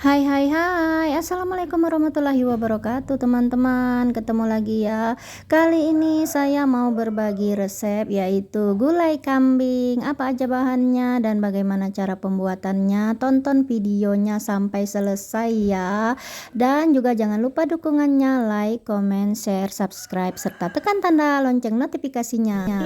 Hai hai hai, Assalamualaikum warahmatullahi wabarakatuh teman-teman. Ketemu lagi ya. Kali ini saya mau berbagi resep, yaitu gulai kambing. Apa aja bahannya dan bagaimana cara pembuatannya? Tonton videonya sampai selesai ya. Dan juga jangan lupa dukungannya, like, comment, share, subscribe, serta tekan tanda lonceng notifikasinya.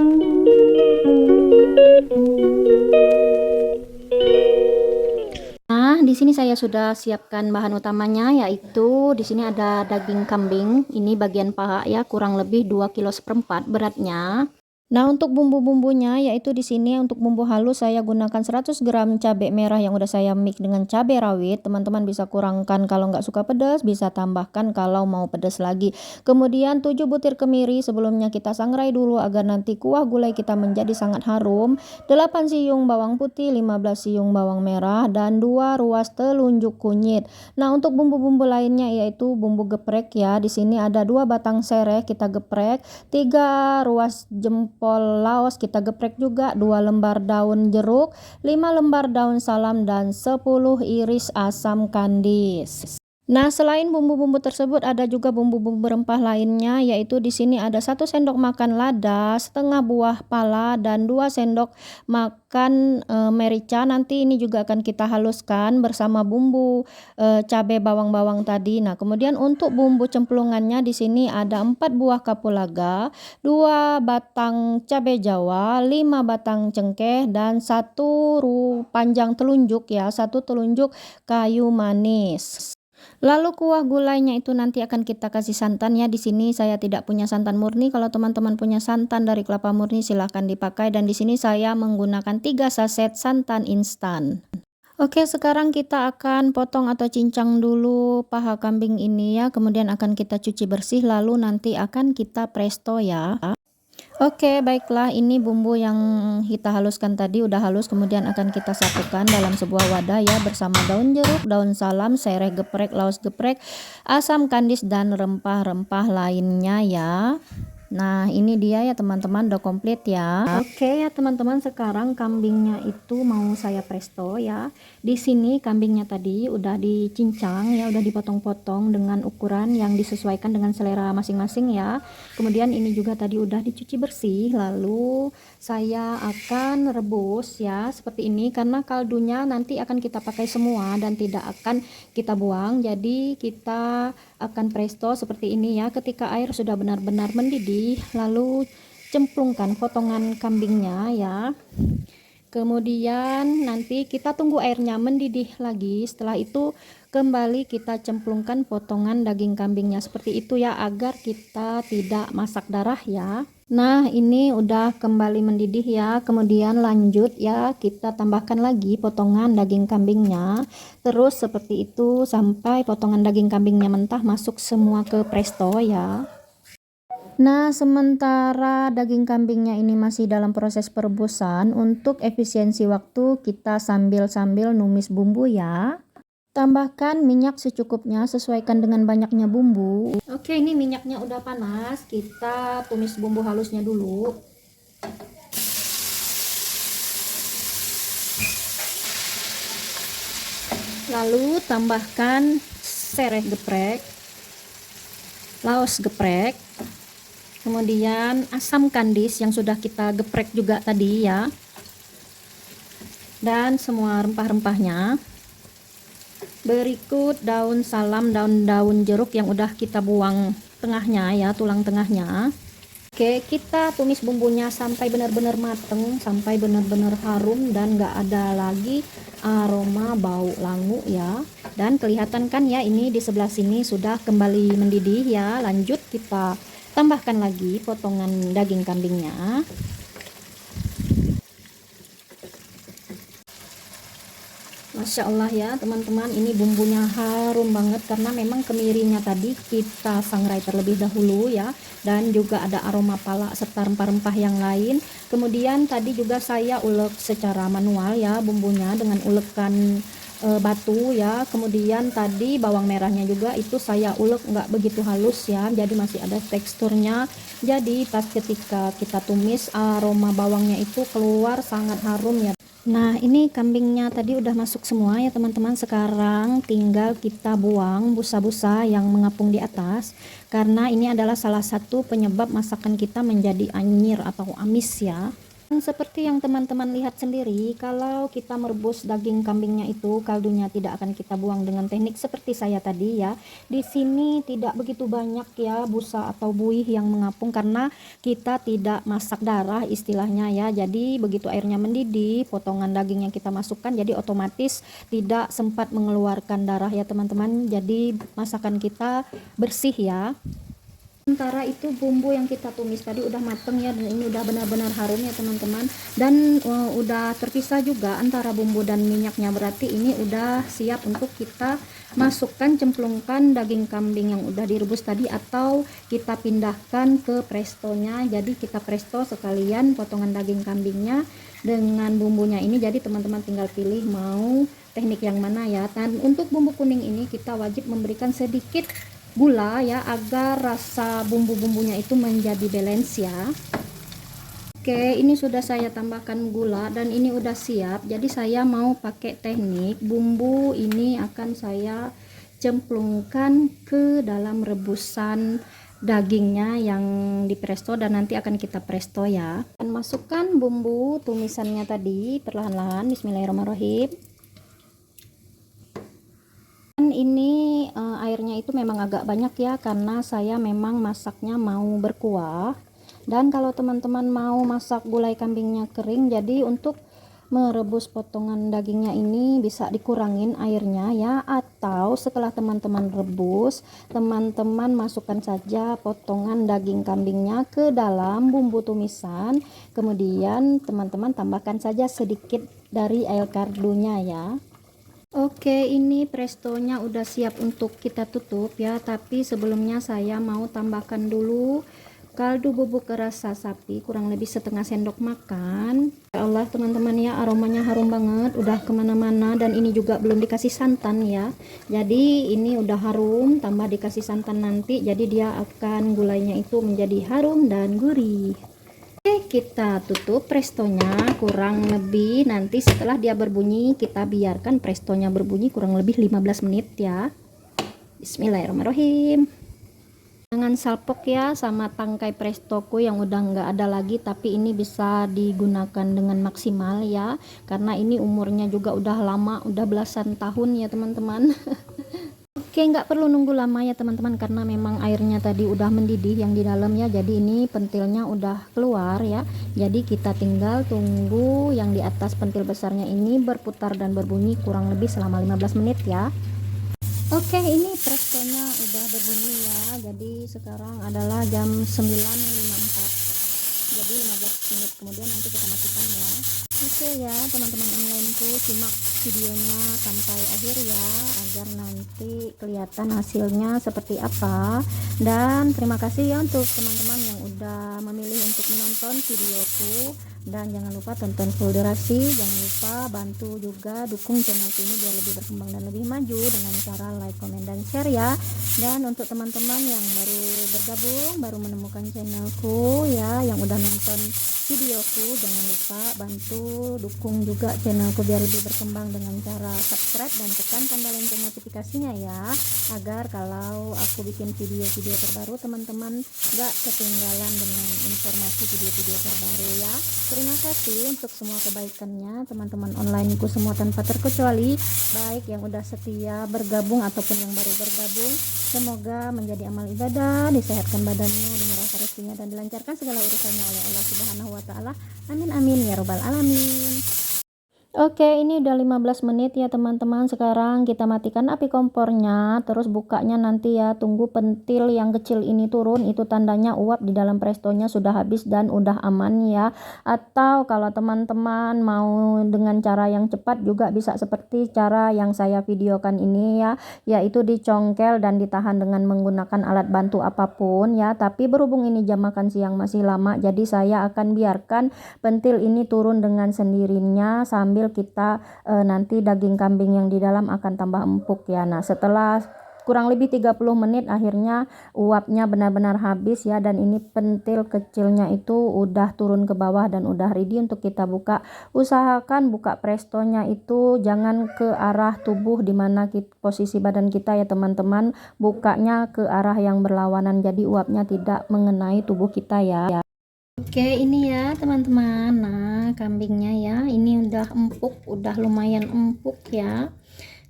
Nah, di sini saya sudah siapkan bahan utamanya, yaitu di sini ada daging kambing. Ini bagian paha ya, kurang lebih 2,4 kg beratnya. Nah, untuk bumbu-bumbunya, yaitu di sini untuk bumbu halus saya gunakan 100 gram cabai merah yang udah saya mix dengan cabai rawit. Teman-teman bisa kurangkan kalau nggak suka pedas, bisa tambahkan kalau mau pedas lagi. Kemudian 7 butir kemiri, sebelumnya kita sangrai dulu agar nanti kuah gulai kita menjadi sangat harum. 8 siung bawang putih, 15 siung bawang merah, dan 2 ruas telunjuk kunyit. Nah, untuk bumbu-bumbu lainnya yaitu bumbu geprek ya. Di sini ada 2 batang sereh kita geprek, 3 ruas jempol laos kita geprek juga, 2 lembar daun jeruk, 5 lembar daun salam, dan 10 iris asam kandis. Nah, selain bumbu-bumbu tersebut ada juga bumbu-bumbu rempah lainnya, yaitu di sini ada 1 sendok makan lada, setengah buah pala, dan 2 sendok makan merica. Nanti ini juga akan kita haluskan bersama bumbu cabai bawang-bawang tadi. Nah, kemudian untuk bumbu cemplungannya di sini ada 4 buah kapulaga, 2 batang cabai jawa, 5 batang cengkeh, dan 1 panjang telunjuk ya, 1 telunjuk kayu manis. Lalu kuah gulainya itu nanti akan kita kasih santan ya. Di sini saya tidak punya santan murni. Kalau teman-teman punya santan dari kelapa murni silahkan dipakai. Dan di sini saya menggunakan 3 saset santan instan. Oke, sekarang kita akan potong atau cincang dulu paha kambing ini ya. Kemudian akan kita cuci bersih, lalu nanti akan kita presto ya. Oke, baiklah, ini bumbu yang kita haluskan tadi udah halus, kemudian akan kita satukan dalam sebuah wadah ya, bersama daun jeruk, daun salam, sereh geprek, laos geprek, asam kandis, dan rempah-rempah lainnya ya. Nah, ini dia ya teman-teman, udah komplit ya. Oke ya teman-teman, sekarang kambingnya itu mau saya presto ya. Di sini kambingnya tadi udah dicincang ya, udah dipotong-potong dengan ukuran yang disesuaikan dengan selera masing-masing ya. Kemudian ini juga tadi udah dicuci bersih, lalu saya akan rebus ya seperti ini, karena kaldunya nanti akan kita pakai semua dan tidak akan kita buang. Jadi kita akan presto seperti ini ya. Ketika air sudah benar-benar mendidih, lalu cemplungkan potongan kambingnya ya. Kemudian nanti kita tunggu airnya mendidih lagi. Setelah itu kembali kita cemplungkan potongan daging kambingnya seperti itu ya, agar kita tidak masak darah ya. Nah, ini udah kembali mendidih ya. Kemudian lanjut ya, kita tambahkan lagi potongan daging kambingnya. Terus seperti itu sampai potongan daging kambingnya mentah masuk semua ke presto ya. Nah, sementara daging kambingnya ini masih dalam proses perebusan, untuk efisiensi waktu kita sambil-sambil numis bumbu ya. Tambahkan minyak secukupnya, sesuaikan dengan banyaknya bumbu. Oke, ini minyaknya udah panas, kita tumis bumbu halusnya dulu. Lalu tambahkan sereh geprek, laos geprek, kemudian asam kandis yang sudah kita geprek juga tadi ya, dan semua rempah-rempahnya. Berikut daun salam, daun jeruk yang udah kita buang tengahnya ya, tulang tengahnya. Oke, kita tumis bumbunya sampai benar-benar mateng, sampai benar-benar harum dan gak ada lagi aroma bau langu ya. Dan kelihatan kan ya, ini di sebelah sini sudah kembali mendidih ya. Lanjut kita tambahkan lagi potongan daging kambingnya. Masya Allah ya teman-teman, ini bumbunya harum banget karena memang kemirinya tadi kita sangrai terlebih dahulu ya, dan juga ada aroma pala serta rempah-rempah yang lain. Kemudian tadi juga saya ulek secara manual ya bumbunya dengan ulekan batu ya. Kemudian tadi bawang merahnya juga itu saya ulek nggak begitu halus ya, jadi masih ada teksturnya. Jadi pas ketika kita tumis, aroma bawangnya itu keluar sangat harum ya. Nah, ini kambingnya tadi udah masuk semua ya teman-teman. Sekarang tinggal kita buang busa-busa yang mengapung di atas, karena ini adalah salah satu penyebab masakan kita menjadi anyir atau amis ya. Seperti yang teman-teman lihat sendiri, kalau kita merebus daging kambingnya itu kaldunya tidak akan kita buang dengan teknik seperti saya tadi ya. Di sini tidak begitu banyak ya busa atau buih yang mengapung karena kita tidak masak darah istilahnya ya. Jadi begitu airnya mendidih, potongan daging yang kita masukkan jadi otomatis tidak sempat mengeluarkan darah ya teman-teman. Jadi masakan kita bersih ya. Sementara itu bumbu yang kita tumis tadi udah mateng ya, dan ini udah benar-benar harum ya teman-teman, dan udah terpisah juga antara bumbu dan minyaknya, berarti ini udah siap untuk kita masukkan, cemplungkan daging kambing yang udah direbus tadi, atau kita pindahkan ke prestonya. Jadi kita presto sekalian potongan daging kambingnya dengan bumbunya ini, jadi teman-teman tinggal pilih mau teknik yang mana ya. Dan untuk bumbu kuning ini kita wajib memberikan sedikit gula ya, agar rasa bumbu-bumbunya itu menjadi balance ya. Oke, ini sudah saya tambahkan gula dan ini udah siap. Jadi saya mau pakai teknik bumbu ini akan saya cemplungkan ke dalam rebusan dagingnya yang di presto, dan nanti akan kita presto ya. Dan masukkan bumbu tumisannya tadi perlahan-lahan. Bismillahirrahmanirrahim. Ini airnya itu memang agak banyak ya, karena saya memang masaknya mau berkuah. Dan kalau teman-teman mau masak gulai kambingnya kering, jadi untuk merebus potongan dagingnya ini bisa dikurangin airnya ya, atau setelah teman-teman rebus, teman-teman masukkan saja potongan daging kambingnya ke dalam bumbu tumisan, kemudian teman-teman tambahkan saja sedikit dari air kaldunya ya. Oke, ini prestonya udah siap untuk kita tutup ya, tapi sebelumnya saya mau tambahkan dulu kaldu bubuk rasa sapi kurang lebih setengah sendok makan. Ya Allah teman-teman ya, aromanya harum banget, udah kemana-mana, dan ini juga belum dikasih santan ya. Jadi ini udah harum, tambah dikasih santan nanti, jadi dia akan gulainya itu menjadi harum dan gurih. Oke, kita tutup prestonya kurang lebih, nanti setelah dia berbunyi kita biarkan prestonya berbunyi kurang lebih 15 menit ya. Bismillahirrahmanirrahim. Jangan salpok ya sama tangkai prestoku yang udah nggak ada lagi, tapi ini bisa digunakan dengan maksimal ya, karena ini umurnya juga udah lama, udah belasan tahun ya teman-teman. Oke, nggak perlu nunggu lama ya teman-teman, karena memang airnya tadi udah mendidih yang di dalam ya, jadi ini pentilnya udah keluar ya. Jadi kita tinggal tunggu yang di atas pentil besarnya ini berputar dan berbunyi kurang lebih selama 15 menit ya. Oke, ini prestonya udah berbunyi ya, jadi sekarang adalah jam 9.54, jadi 15 menit kemudian nanti kita matikan ya. Oke ya teman-teman onlineku, simak videonya sampai akhir ya, agar nanti kelihatan hasilnya seperti apa. Dan terima kasih ya untuk teman-teman yang udah memilih untuk menonton videoku, dan jangan lupa tonton full durasi. Jangan lupa bantu juga dukung channel ini biar lebih berkembang dan lebih maju dengan cara like, comment, dan share ya. Dan untuk teman-teman yang baru bergabung, baru menemukan channelku ya, yang udah nonton videoku, jangan lupa bantu dukung juga channelku biar lebih berkembang dengan cara subscribe dan tekan tombol lonceng notifikasinya ya, agar kalau aku bikin video-video terbaru teman-teman gak ketinggalan dengan informasi video-video terbaru ya. Terima kasih untuk semua kebaikannya teman-teman onlineku semua tanpa terkecuali, baik yang udah setia bergabung ataupun yang baru bergabung. Semoga menjadi amal ibadah, disehatkan badannya, dimurahkan rezekinya, dan dilancarkan segala urusannya oleh Allah Subhanahu wa Ta'ala. Amin amin ya robbal alamin. Oke, ini udah 15 menit ya teman-teman. Sekarang kita matikan api kompornya, terus bukanya nanti ya. Tunggu pentil yang kecil ini turun, itu tandanya uap di dalam prestonya sudah habis dan udah aman ya. Atau kalau teman-teman mau dengan cara yang cepat juga bisa seperti cara yang saya videokan ini ya, yaitu dicongkel dan ditahan dengan menggunakan alat bantu apapun ya. Tapi berhubung ini jam makan siang masih lama, jadi saya akan biarkan pentil ini turun dengan sendirinya sambil kita nanti daging kambing yang di dalam akan tambah empuk ya. Nah, setelah kurang lebih 30 menit akhirnya uapnya benar-benar habis ya, dan ini pentil kecilnya itu udah turun ke bawah dan udah ready untuk kita buka. Usahakan buka prestonya itu jangan ke arah tubuh dimana posisi badan kita ya teman-teman, bukanya ke arah yang berlawanan jadi uapnya tidak mengenai tubuh kita ya. Oke, ini ya teman-teman. Nah, kambingnya ya, ini udah empuk, udah lumayan empuk ya.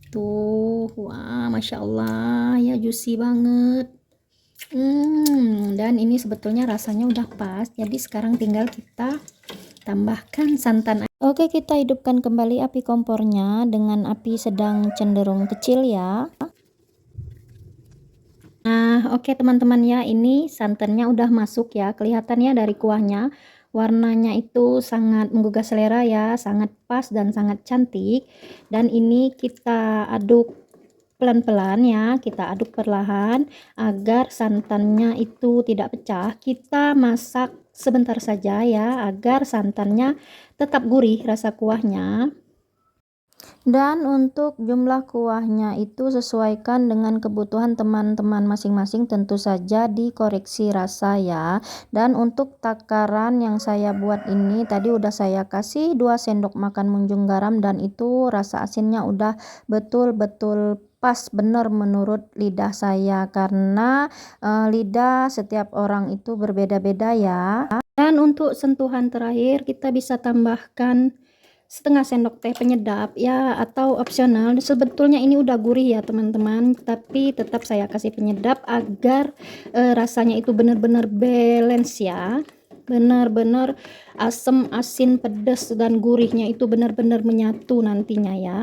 Tuh, wah, masya Allah ya, juicy banget. Dan ini sebetulnya rasanya udah pas. Jadi sekarang tinggal kita tambahkan santan. Oke, kita hidupkan kembali api kompornya dengan api sedang cenderung kecil ya. Nah, oke teman-teman ya, ini santannya udah masuk ya. Kelihatannya dari kuahnya warnanya itu sangat menggugah selera ya, sangat pas dan sangat cantik. Dan ini kita aduk pelan-pelan ya, kita aduk perlahan agar santannya itu tidak pecah. Kita masak sebentar saja ya, agar santannya tetap gurih rasa kuahnya. Dan untuk jumlah kuahnya itu sesuaikan dengan kebutuhan teman-teman masing-masing, tentu saja dikoreksi rasa ya. Dan untuk takaran yang saya buat ini tadi udah saya kasih 2 sendok makan munjung garam, dan itu rasa asinnya udah betul-betul pas bener menurut lidah saya, karena lidah setiap orang itu berbeda-beda ya. Dan untuk sentuhan terakhir kita bisa tambahkan setengah sendok teh penyedap ya, atau opsional. Sebetulnya ini udah gurih ya teman-teman, tapi tetap saya kasih penyedap agar rasanya itu benar-benar balance ya, benar-benar asam, asin, pedas dan gurihnya itu benar-benar menyatu nantinya ya.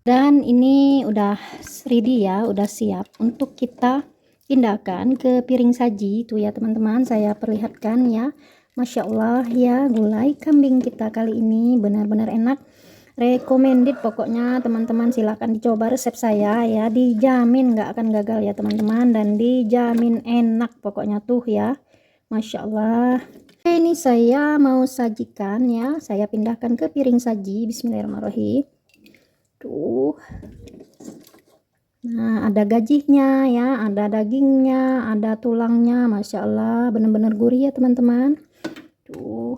Dan ini udah ready ya, udah siap untuk kita pindahkan ke piring saji itu ya teman-teman. Saya perlihatkan ya, Masya Allah ya, gulai kambing kita kali ini benar-benar enak, recommended pokoknya teman-teman. Silahkan dicoba resep saya ya, dijamin nggak akan gagal ya teman-teman, dan dijamin enak pokoknya tuh ya, Masya Allah. Ini saya mau sajikan ya, saya pindahkan ke piring saji. Bismillahirrahmanirrahim. Tuh, nah ada gajinya ya, ada dagingnya, ada tulangnya, Masya Allah benar-benar gurih ya teman-teman. Tuh.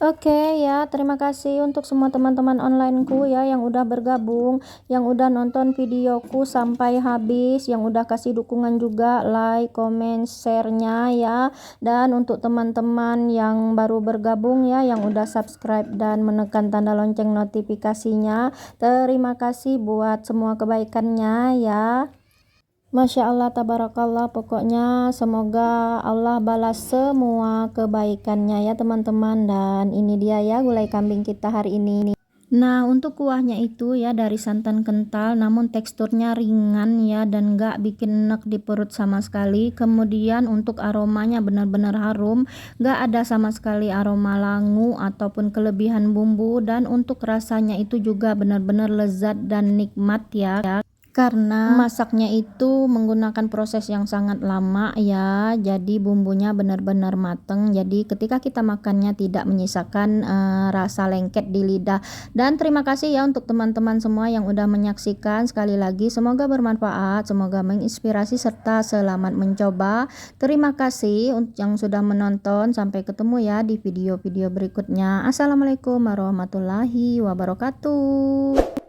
Oke ya, terima kasih untuk semua teman-teman onlineku ya yang udah bergabung, yang udah nonton videoku sampai habis, yang udah kasih dukungan juga, like, comment, share-nya ya. Dan untuk teman-teman yang baru bergabung ya, yang udah subscribe dan menekan tanda lonceng notifikasinya, terima kasih buat semua kebaikannya ya. Masya Allah, tabarakallah, pokoknya semoga Allah balas semua kebaikannya ya teman-teman. Dan ini dia ya gulai kambing kita hari ini. Nah, untuk kuahnya itu ya dari santan kental namun teksturnya ringan ya, dan gak bikin enek di perut sama sekali. Kemudian untuk aromanya benar-benar harum, gak ada sama sekali aroma langu ataupun kelebihan bumbu. Dan untuk rasanya itu juga benar-benar lezat dan nikmat ya, karena masaknya itu menggunakan proses yang sangat lama ya, jadi bumbunya benar-benar mateng, jadi ketika kita makannya tidak menyisakan rasa lengket di lidah. Dan terima kasih ya untuk teman-teman semua yang udah menyaksikan. Sekali lagi semoga bermanfaat, semoga menginspirasi, serta selamat mencoba. Terima kasih yang sudah menonton, sampai ketemu ya di video-video berikutnya. Assalamualaikum warahmatullahi wabarakatuh.